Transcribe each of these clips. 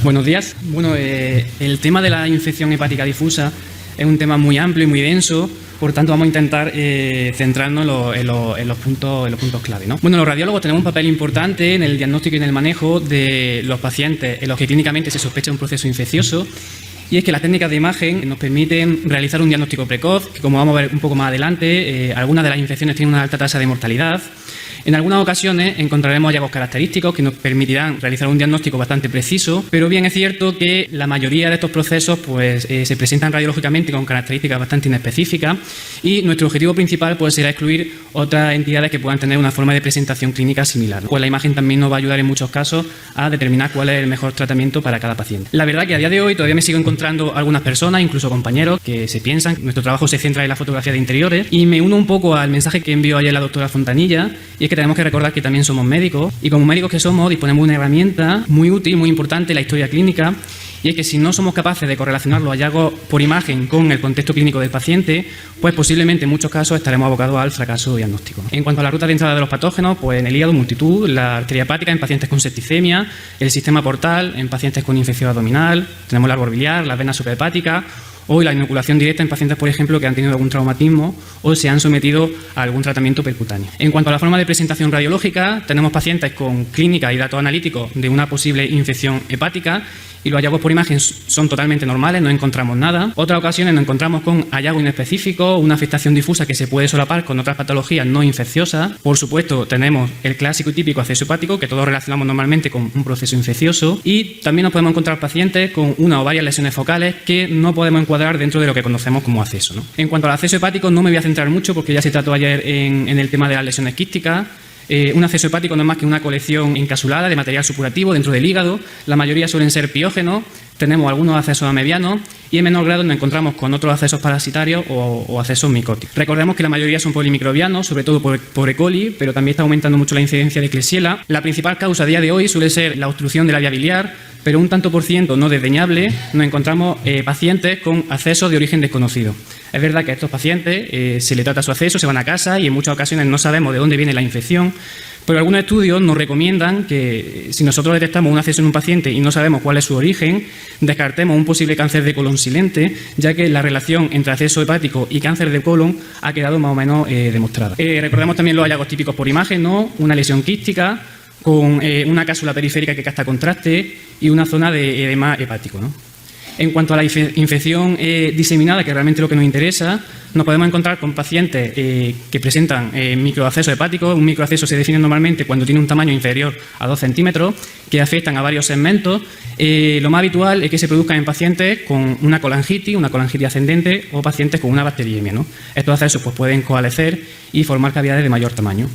Buenos días. Bueno, el tema de la infección hepática difusa es un tema muy amplio y muy denso, por tanto vamos a intentar centrarnos en los puntos clave, ¿no? Bueno, los radiólogos tenemos un papel importante en el diagnóstico y en el manejo de los pacientes en los que clínicamente se sospecha un proceso infeccioso, y es que las técnicas de imagen nos permiten realizar un diagnóstico precoz, que como vamos a ver un poco más adelante, algunas de las infecciones tienen una alta tasa de mortalidad. En algunas ocasiones encontraremos hallazgos característicos que nos permitirán realizar un diagnóstico bastante preciso, pero bien es cierto que la mayoría de estos procesos se presentan radiológicamente con características bastante inespecíficas, y nuestro objetivo principal será excluir otras entidades que puedan tener una forma de presentación clínica similar, ¿no? Pues la imagen también nos va a ayudar en muchos casos a determinar cuál es el mejor tratamiento para cada paciente. La verdad que a día de hoy todavía me sigo encontrando algunas personas, incluso compañeros, que se piensan que nuestro trabajo se centra en la fotografía de interiores, y me uno un poco al mensaje que envió ayer la doctora Fontanilla, y es que tenemos que recordar que también somos médicos, y como médicos que somos disponemos de una herramienta muy útil, muy importante en la historia clínica, y es que si no somos capaces de correlacionar los hallazgos por imagen con el contexto clínico del paciente, pues posiblemente en muchos casos estaremos abocados al fracaso diagnóstico. En cuanto a la ruta de entrada de los patógenos, pues en el hígado multitud, la arteria hepática en pacientes con septicemia, el sistema portal en pacientes con infección abdominal, tenemos el árbol biliar, las venas suprahepáticas, o la inoculación directa en pacientes, por ejemplo, que han tenido algún traumatismo o se han sometido a algún tratamiento percutáneo. En cuanto a la forma de presentación radiológica, tenemos pacientes con clínica y datos analíticos de una posible infección hepática, y los hallazgos por imagen son totalmente normales, no encontramos nada. Otras ocasiones nos encontramos con hallazgos inespecíficos, una afectación difusa que se puede solapar con otras patologías no infecciosas. Por supuesto, tenemos el clásico y típico acceso hepático, que todos relacionamos normalmente con un proceso infeccioso, y también nos podemos encontrar pacientes con una o varias lesiones focales que no podemos encuadrar dentro de lo que conocemos como acceso, ¿no? En cuanto al acceso hepático, no me voy a centrar mucho porque ya se trató ayer en el tema de las lesiones quísticas. Un acceso hepático no es más que una colección encasulada de material supurativo dentro del hígado. La mayoría suelen ser piógenos, tenemos algunos accesos ameboianos, y en menor grado nos encontramos con otros accesos parasitarios o accesos micóticos. Recordemos que la mayoría son polimicrobianos, sobre todo por E. coli, pero también está aumentando mucho la incidencia de Klebsiella. La principal causa a día de hoy suele ser la obstrucción de la vía biliar, pero un tanto por ciento no desdeñable nos encontramos pacientes con accesos de origen desconocido. Es verdad que a estos pacientes se les trata su acceso, se van a casa y en muchas ocasiones no sabemos de dónde viene la infección, pero algunos estudios nos recomiendan que si nosotros detectamos un acceso en un paciente y no sabemos cuál es su origen, descartemos un posible cáncer de colon silente, ya que la relación entre acceso hepático y cáncer de colon ha quedado más o menos demostrada. Recordemos también los hallazgos típicos por imagen, ¿no? Una lesión quística con una cápsula periférica que capta contraste y una zona de edema hepático, ¿no? En cuanto a la infección diseminada, que es realmente lo que nos interesa, nos podemos encontrar con pacientes que presentan microaccesos hepáticos. Un microacceso se define normalmente cuando tiene un tamaño inferior a 2 centímetros, que afectan a varios segmentos. Lo más habitual es que se produzcan en pacientes con una colangitis ascendente, o pacientes con una bacteriemia, ¿no? Estos accesos pueden coalescer y formar cavidades de mayor tamaño.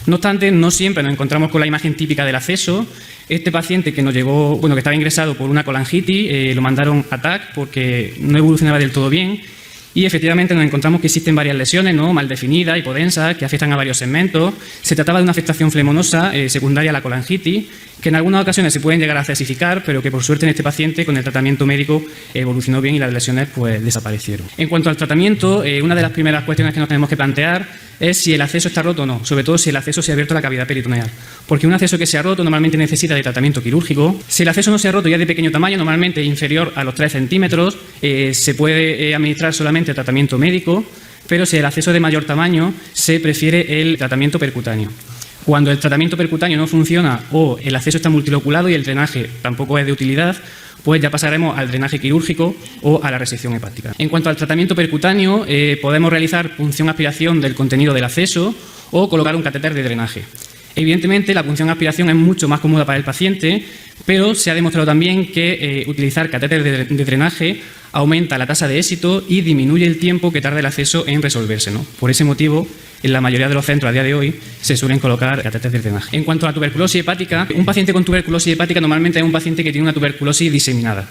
No obstante, no siempre nos encontramos con la imagen típica del acceso. Este paciente que nos llegó, que estaba ingresado por una colangitis, lo mandaron a TAC porque no evolucionaba del todo bien, y efectivamente nos encontramos que existen varias lesiones, ¿no?, mal definidas, hipodensas, que afectan a varios segmentos. Se trataba de una afectación flemonosa secundaria a la colangitis, que en algunas ocasiones se pueden llegar a cesificar, pero que por suerte en este paciente con el tratamiento médico evolucionó bien y las lesiones desaparecieron. En cuanto al tratamiento, una de las primeras cuestiones que nos tenemos que plantear es si el acceso está roto o no, sobre todo si el acceso se ha abierto a la cavidad peritoneal, porque un acceso que se ha roto normalmente necesita de tratamiento quirúrgico. Si el acceso no se ha roto, ya de pequeño tamaño, normalmente inferior a los 3 centímetros, se puede administrar solamente tratamiento médico, pero si el acceso es de mayor tamaño, se prefiere el tratamiento percutáneo. Cuando el tratamiento percutáneo no funciona o el acceso está multiloculado y el drenaje tampoco es de utilidad, pues ya pasaremos al drenaje quirúrgico o a la resección hepática. En cuanto al tratamiento percutáneo, podemos realizar punción-aspiración del contenido del acceso o colocar un catéter de drenaje. Evidentemente, la punción-aspiración es mucho más cómoda para el paciente, pero se ha demostrado también que utilizar catéter de drenaje aumenta la tasa de éxito y disminuye el tiempo que tarda el acceso en resolverse, ¿no? Por ese motivo, en la mayoría de los centros a día de hoy se suelen colocar catéteres de drenaje. En cuanto a la tuberculosis hepática, un paciente con tuberculosis hepática normalmente es un paciente que tiene una tuberculosis diseminada.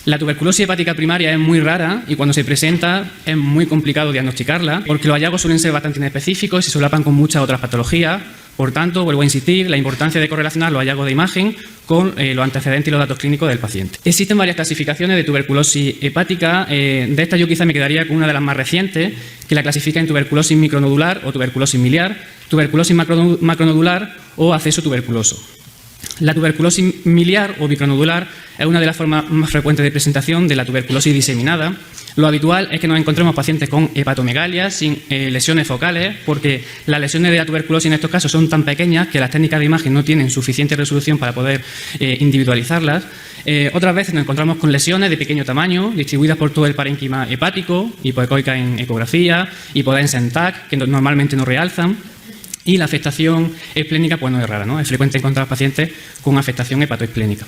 La tuberculosis hepática primaria es muy rara y cuando se presenta es muy complicado diagnosticarla porque los hallazgos suelen ser bastante inespecíficos y se solapan con muchas otras patologías. Por tanto, vuelvo a insistir, la importancia de correlacionar los hallazgos de imagen con los antecedentes y los datos clínicos del paciente. Existen varias clasificaciones de tuberculosis hepática. De estas yo quizá me quedaría con una de las más recientes, que la clasifica en tuberculosis micronodular o tuberculosis miliar, tuberculosis macronodular o acceso tuberculoso. La tuberculosis miliar o micronodular es una de las formas más frecuentes de presentación de la tuberculosis diseminada. Lo habitual es que nos encontremos pacientes con hepatomegalia sin lesiones focales, porque las lesiones de la tuberculosis en estos casos son tan pequeñas que las técnicas de imagen no tienen suficiente resolución para poder individualizarlas. Otras veces nos encontramos con lesiones de pequeño tamaño, distribuidas por todo el parénquima hepático, hipoecoica en ecografía, hipodensa en TAC, que normalmente no realzan. Y la afectación esplénica pues no es rara, ¿no? Es frecuente encontrar pacientes con afectación hepatoesplénica.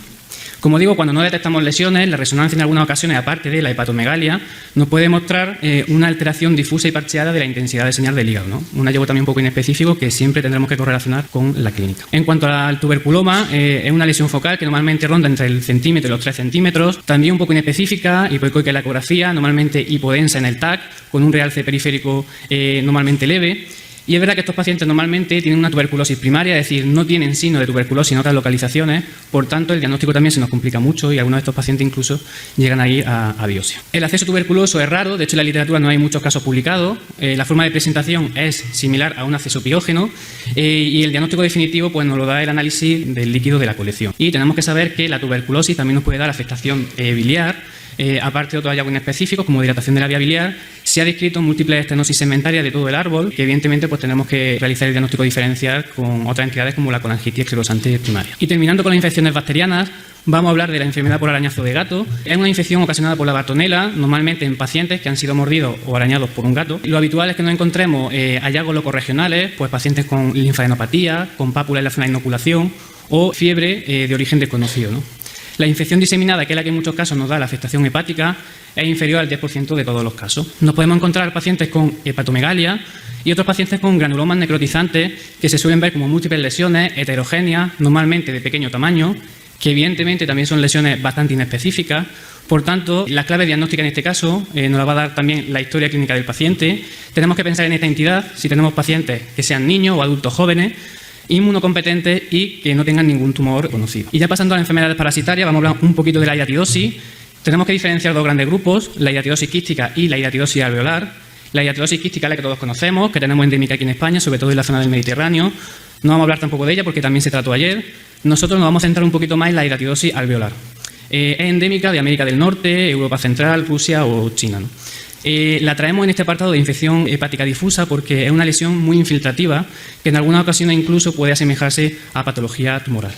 Como digo, cuando no detectamos lesiones, la resonancia en algunas ocasiones, aparte de la hepatomegalia, nos puede mostrar una alteración difusa y parcheada de la intensidad de señal del hígado, ¿no? Un hallazgo también un poco inespecífico que siempre tendremos que correlacionar con la clínica. En cuanto al tuberculoma, es una lesión focal que normalmente ronda entre el centímetro y los 3 centímetros, también un poco inespecífica, hipoecoica en la ecografía, normalmente hipodensa en el TAC, con un realce periférico normalmente leve. Y es verdad que estos pacientes normalmente tienen una tuberculosis primaria, es decir, no tienen signo de tuberculosis en otras localizaciones, por tanto el diagnóstico también se nos complica mucho y algunos de estos pacientes incluso llegan a ir a biopsia. El acceso tuberculoso es raro, de hecho en la literatura no hay muchos casos publicados, la forma de presentación es similar a un acceso piógeno y el diagnóstico definitivo pues, nos lo da el análisis del líquido de la colección. Y tenemos que saber que la tuberculosis también nos puede dar afectación biliar, aparte de otros hallazgos específicos como dilatación de la vía biliar. Se ha descrito múltiples estenosis segmentarias de todo el árbol, que evidentemente pues, tenemos que realizar el diagnóstico diferencial con otras entidades como la colangitis esclerosante primaria. Y terminando con las infecciones bacterianas, vamos a hablar de la enfermedad por arañazo de gato. Es una infección ocasionada por la bartonela, normalmente en pacientes que han sido mordidos o arañados por un gato. Lo habitual es que nos encontremos hallazgos locorregionales, pues pacientes con linfadenopatía, con pápula en la zona de inoculación o fiebre de origen desconocido, ¿no? La infección diseminada, que es la que en muchos casos nos da la afectación hepática, es inferior al 10% de todos los casos. Nos podemos encontrar pacientes con hepatomegalia y otros pacientes con granulomas necrotizantes que se suelen ver como múltiples lesiones heterogéneas, normalmente de pequeño tamaño, que evidentemente también son lesiones bastante inespecíficas. Por tanto, la clave diagnóstica en este caso nos la va a dar también la historia clínica del paciente. Tenemos que pensar en esta entidad si tenemos pacientes que sean niños o adultos jóvenes, inmunocompetentes y que no tengan ningún tumor conocido. Y ya pasando a las enfermedades parasitarias, vamos a hablar un poquito de la hidratidosis. Tenemos que diferenciar dos grandes grupos, la hidratidosis quística y la hidratidosis alveolar. La hidratidosis quística es la que todos conocemos, que tenemos endémica aquí en España, sobre todo en la zona del Mediterráneo. No vamos a hablar tampoco de ella porque también se trató ayer. Nosotros nos vamos a centrar un poquito más en la hidratidosis alveolar. Es endémica de América del Norte, Europa Central, Rusia o China, ¿no? La traemos en este apartado de infección hepática difusa porque es una lesión muy infiltrativa que en algunas ocasiones incluso puede asemejarse a patología tumoral.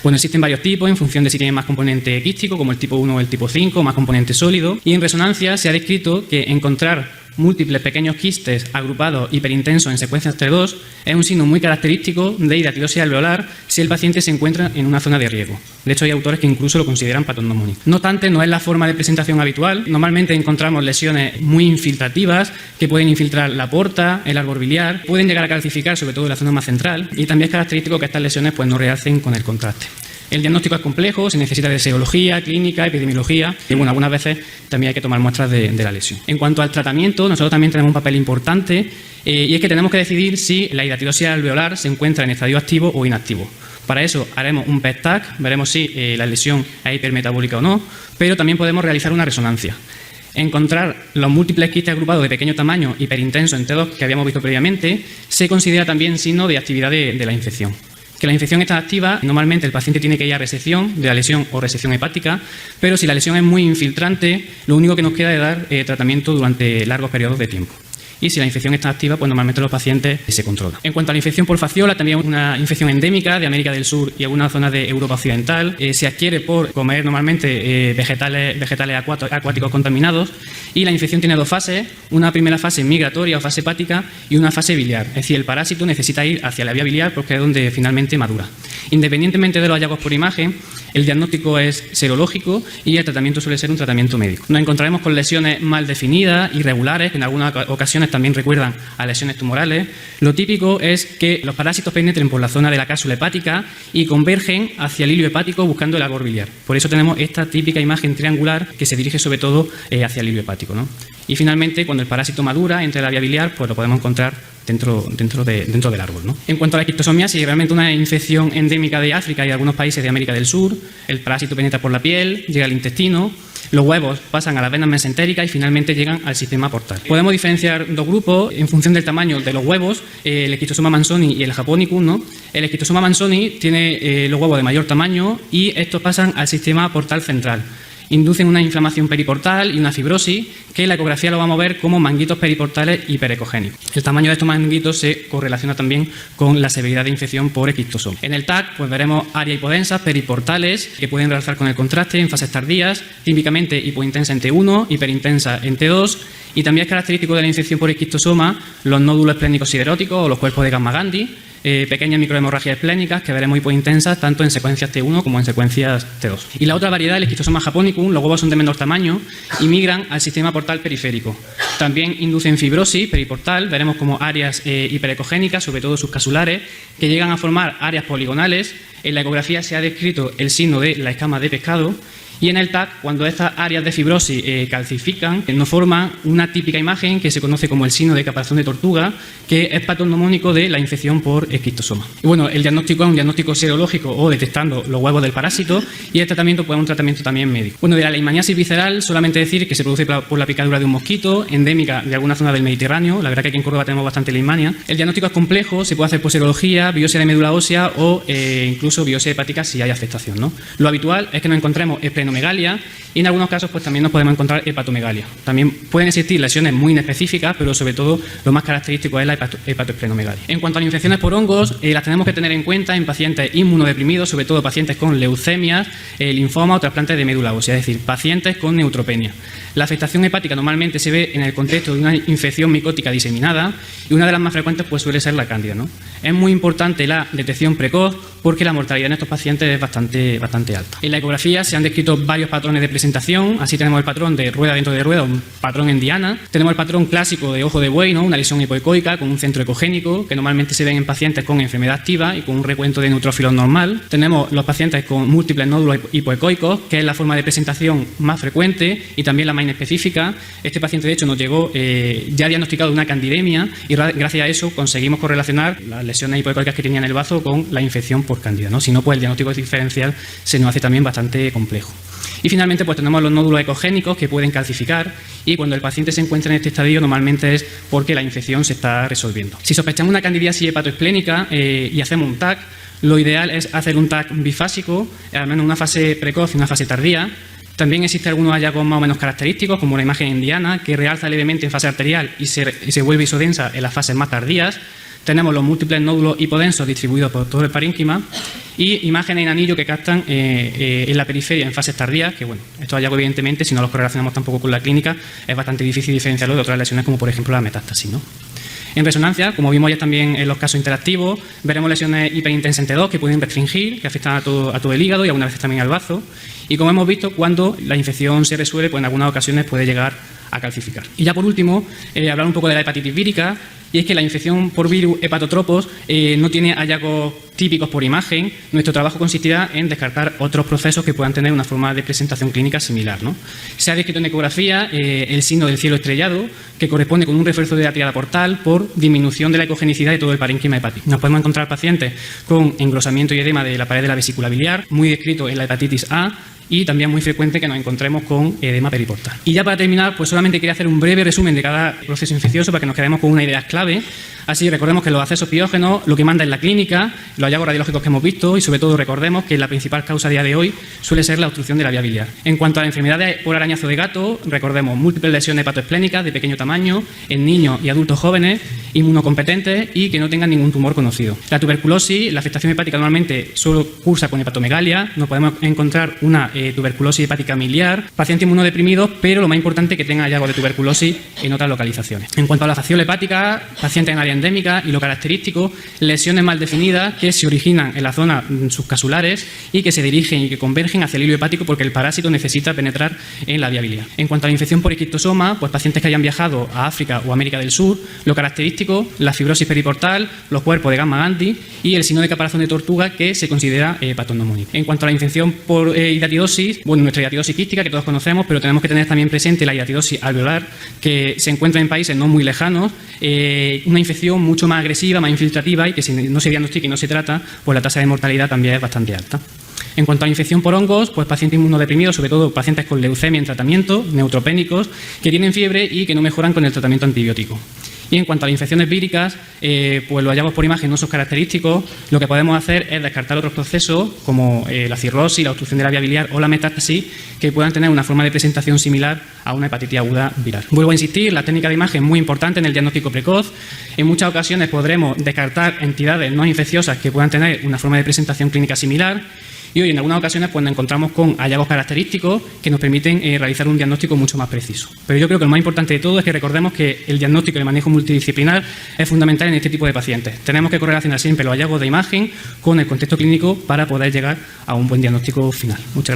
Bueno, existen varios tipos en función de si tienen más componente quístico, como el tipo 1 o el tipo 5, más componente sólido. Y en resonancia se ha descrito que encontrar múltiples pequeños quistes agrupados hiperintensos en secuencias T2 es un signo muy característico de hidratidosis alveolar si el paciente se encuentra en una zona de riesgo. De hecho, hay autores que incluso lo consideran patognomónico. No obstante, no es la forma de presentación habitual. Normalmente encontramos lesiones muy infiltrativas que pueden infiltrar la porta, el árbol biliar, pueden llegar a calcificar sobre todo en la zona más central y también es característico que estas lesiones pues, no realcen con el contraste. El diagnóstico es complejo, se necesita de serología, clínica, epidemiología y bueno, algunas veces también hay que tomar muestras de la lesión. En cuanto al tratamiento, nosotros también tenemos un papel importante y es que tenemos que decidir si la hidratidosis alveolar se encuentra en estadio activo o inactivo. Para eso haremos un PET-TAC, veremos si la lesión es hipermetabólica o no, pero también podemos realizar una resonancia. Encontrar los múltiples quistes agrupados de pequeño tamaño hiperintenso en T2 que habíamos visto previamente se considera también signo de actividad de la infección. Que la infección está activa, normalmente el paciente tiene que ir a resección de la lesión o resección hepática, pero si la lesión es muy infiltrante, lo único que nos queda es dar tratamiento durante largos periodos de tiempo. Y si la infección está activa, pues normalmente los pacientes se controlan. En cuanto a la infección por fasciola, también es una infección endémica de América del Sur y algunas zonas de Europa Occidental. Se adquiere por comer normalmente vegetales acuáticos contaminados y la infección tiene dos fases, una primera fase migratoria o fase hepática y una fase biliar. Es decir, el parásito necesita ir hacia la vía biliar porque es donde finalmente madura. Independientemente de los hallazgos por imagen, el diagnóstico es serológico y el tratamiento suele ser un tratamiento médico. Nos encontraremos con lesiones mal definidas, irregulares, que en algunas ocasiones también recuerdan a lesiones tumorales. Lo típico es que los parásitos penetren por la zona de la cápsula hepática y convergen hacia el hilo hepático buscando el árbol biliar. Por eso tenemos esta típica imagen triangular que se dirige sobre todo hacia el hilo hepático, ¿no? Y finalmente, cuando el parásito madura entre la vía biliar, pues lo podemos encontrar dentro del árbol, ¿no? En cuanto a la esquistosomiasis, realmente una infección endémica de África y de algunos países de América del Sur. El parásito penetra por la piel, llega al intestino, los huevos pasan a las venas mesentéricas y finalmente llegan al sistema portal. Podemos diferenciar dos grupos en función del tamaño de los huevos, el esquistosoma manzoni y el japonicus, ¿no? El esquistosoma manzoni tiene los huevos de mayor tamaño y estos pasan al sistema portal central. Inducen una inflamación periportal y una fibrosis que en la ecografía lo vamos a ver como manguitos periportales hiperecogénicos. El tamaño de estos manguitos se correlaciona también con la severidad de infección por esquistosoma. En el TAC pues veremos áreas hipodensas periportales que pueden realzar con el contraste en fases tardías, típicamente hipointensa en T1, hiperintensa en T2, y también es característico de la infección por esquistosoma los nódulos esplénicos sideróticos o los cuerpos de Gamma-Gandhi, pequeñas microhemorragias esplénicas que veremos hipointensas tanto en secuencias T1 como en secuencias T2. Y la otra variedad, el esquistosoma japonicum, los huevos son de menor tamaño y migran al sistema portal periférico. También inducen fibrosis periportal, veremos como áreas hiperecogénicas, sobre todo subcasulares, que llegan a formar áreas poligonales. En la ecografía se ha descrito el signo de la escama de pescado. Y en el TAC, cuando estas áreas de fibrosis calcifican, nos forman una típica imagen que se conoce como el signo de caparazón de tortuga, que es patrognomónico de la infección por esquistosoma. Y bueno, el diagnóstico es un diagnóstico serológico o detectando los huevos del parásito, y el tratamiento puede ser un tratamiento también médico. Bueno, de la leishmaniasis visceral, solamente decir que se produce por la picadura de un mosquito, endémica de alguna zona del Mediterráneo. La verdad que aquí en Córdoba tenemos bastante leishmania. El diagnóstico es complejo, se puede hacer por serología, biopsia de médula ósea o incluso biopsia hepática si hay afectación, ¿no? Lo habitual es que nos encontremos esplenomegalia y en algunos casos pues también nos podemos encontrar hepatomegalia. También pueden existir lesiones muy inespecíficas, pero sobre todo lo más característico es la hepatoesplenomegalia. En cuanto a las infecciones por hongos, las tenemos que tener en cuenta en pacientes inmunodeprimidos, sobre todo pacientes con leucemias, linfoma o trasplantes de médula ósea, es decir, pacientes con neutropenia. La afectación hepática normalmente se ve en el contexto de una infección micótica diseminada y una de las más frecuentes pues suele ser la cándida, ¿no? Es muy importante la detección precoz porque la mortalidad en estos pacientes es bastante alta. En la ecografía se han descrito varios patrones de presentación. Así tenemos el patrón de rueda dentro de rueda, un patrón en diana. Tenemos el patrón clásico de ojo de buey, ¿no? Una lesión hipoecoica con un centro ecogénico que normalmente se ven en pacientes con enfermedad activa y con un recuento de neutrófilos normal. Tenemos los pacientes con múltiples nódulos hipoecoicos, que es la forma de presentación más frecuente y también la más inespecífica. Este paciente de hecho nos llegó ya diagnosticado de una candidemia y gracias a eso conseguimos correlacionar las lesiones hipoecoicas que tenía en el bazo con la infección por cándida, ¿no? Si no, pues el diagnóstico diferencial se nos hace también bastante complejo. Y finalmente pues tenemos los nódulos ecogénicos que pueden calcificar y cuando el paciente se encuentra en este estadio normalmente es porque la infección se está resolviendo. Si sospechamos una candidiasis hepatoesplénica y hacemos un TAC, lo ideal es hacer un TAC bifásico, al menos una fase precoz y una fase tardía. También existen algunos hallazgos más o menos característicos, como la imagen en diana, que realza levemente en fase arterial y se vuelve isodensa en las fases más tardías. Tenemos los múltiples nódulos hipodensos distribuidos por todo el parénquima y imágenes en anillo que captan en la periferia en fases tardías, que bueno, estos hallazgos evidentemente, si no los correlacionamos tampoco con la clínica, es bastante difícil diferenciarlo de otras lesiones como por ejemplo la metástasis, ¿no? En resonancia, como vimos ya también en los casos interactivos, veremos lesiones hiperintensas en T2 que pueden restringir, que afectan a todo el hígado y algunas veces también al bazo. Y como hemos visto, cuando la infección se resuelve, pues en algunas ocasiones puede llegar a calcificar. Y ya por último, hablar un poco de la hepatitis vírica. Y es que la infección por virus hepatotropos no tiene hallazgos típicos por imagen. Nuestro trabajo consistirá en descartar otros procesos que puedan tener una forma de presentación clínica similar, ¿no? Se ha descrito en ecografía el signo del cielo estrellado, que corresponde con un refuerzo de la tríada portal por disminución de la ecogenicidad de todo el parénquima hepático. Nos podemos encontrar pacientes con engrosamiento y edema de la pared de la vesícula biliar, muy descrito en la hepatitis A, y también muy frecuente que nos encontremos con edema periportal. Y ya para terminar, pues solamente quería hacer un breve resumen de cada proceso infeccioso para que nos quedemos con una idea clave. Así recordemos que los accesos piógenos lo que manda es la clínica, los hallazgos radiológicos que hemos visto y sobre todo recordemos que la principal causa a día de hoy suele ser la obstrucción de la vía biliar. En cuanto a las enfermedades por arañazo de gato, recordemos múltiples lesiones hepatoesplénicas de pequeño tamaño en niños y adultos jóvenes, inmunocompetentes y que no tengan ningún tumor conocido. La tuberculosis, la afectación hepática normalmente solo cursa con hepatomegalia, nos podemos encontrar una tuberculosis hepática miliar, pacientes inmunodeprimidos, pero lo más importante es que tengan hallazgos de tuberculosis en otras localizaciones. En cuanto a la facción hepática, pacientes en área endémica y lo característico, lesiones mal definidas que se originan en las zonas subcasulares y que se dirigen y que convergen hacia el hilo hepático porque el parásito necesita penetrar en la vía biliar. En cuanto a la infección por esquistosoma, pues pacientes que hayan viajado a África o América del Sur, lo característico, la fibrosis periportal, los cuerpos de Gamma-Gandhi y el signo de caparazón de tortuga que se considera patógeno. En cuanto a la infección por hidatidosis, hiatidosis, bueno, nuestra hiatidosis quística que todos conocemos, pero tenemos que tener también presente la hiatidosis alveolar, que se encuentra en países no muy lejanos, una infección mucho más agresiva, más infiltrativa y que si no se diagnostica y no se trata, pues la tasa de mortalidad también es bastante alta. En cuanto a infección por hongos, pues pacientes inmunodeprimidos, sobre todo pacientes con leucemia en tratamiento, neutropénicos, que tienen fiebre y que no mejoran con el tratamiento antibiótico. Y en cuanto a las infecciones víricas, pues los hallazgos por imagen no son característicos. Lo que podemos hacer es descartar otros procesos como la cirrosis, la obstrucción de la vía biliar o la metástasis que puedan tener una forma de presentación similar a una hepatitis aguda viral. Vuelvo a insistir, la técnica de imagen es muy importante en el diagnóstico precoz. En muchas ocasiones podremos descartar entidades no infecciosas que puedan tener una forma de presentación clínica similar. Y hoy en algunas ocasiones pues, nos encontramos con hallazgos característicos que nos permiten realizar un diagnóstico mucho más preciso. Pero yo creo que lo más importante de todo es que recordemos que el diagnóstico y el manejo multidisciplinar es fundamental en este tipo de pacientes. Tenemos que correlacionar siempre los hallazgos de imagen con el contexto clínico para poder llegar a un buen diagnóstico final. Muchas gracias.